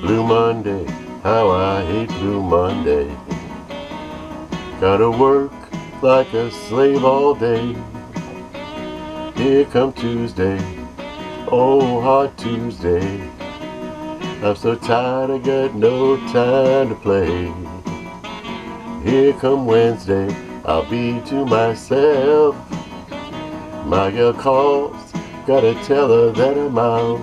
Blue Monday, how I hate Blue Monday. Gotta work like a slave all day. Here come Tuesday, oh hot Tuesday. I'm so tired I got no time to play. Here come Wednesday, I'll be to myself. My girl calls, gotta tell her that I'm out.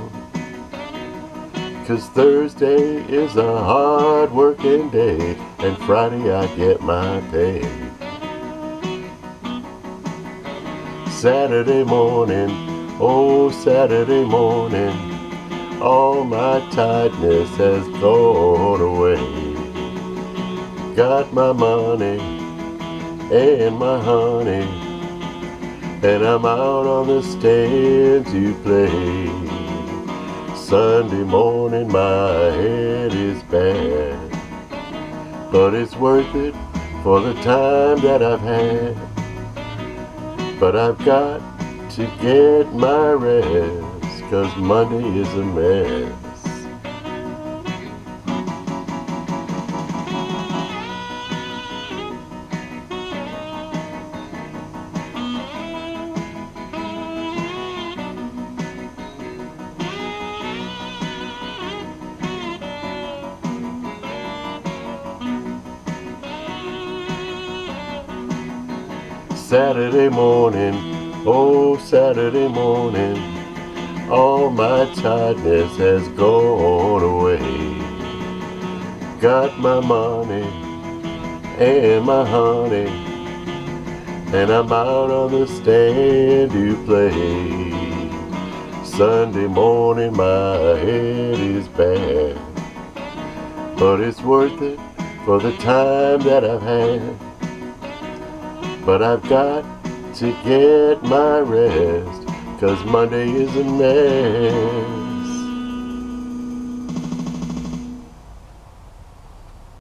'Cause Thursday is a hard working day, and Friday I get my pay. Saturday morning, oh Saturday morning, all my tiredness has gone away. Got my money and my honey, and I'm out on the stand to play. Sunday morning my head is bad, but it's worth it for the time that I've had. But I've got to get my rest, 'cause Monday is a mess. Saturday morning, oh Saturday morning, all my tiredness has gone away. Got my money and my honey, and I'm out on the stand to play. Sunday morning my head is bad, but it's worth it for the time that I've had. But I've got to get my rest, 'cause Monday is a mess.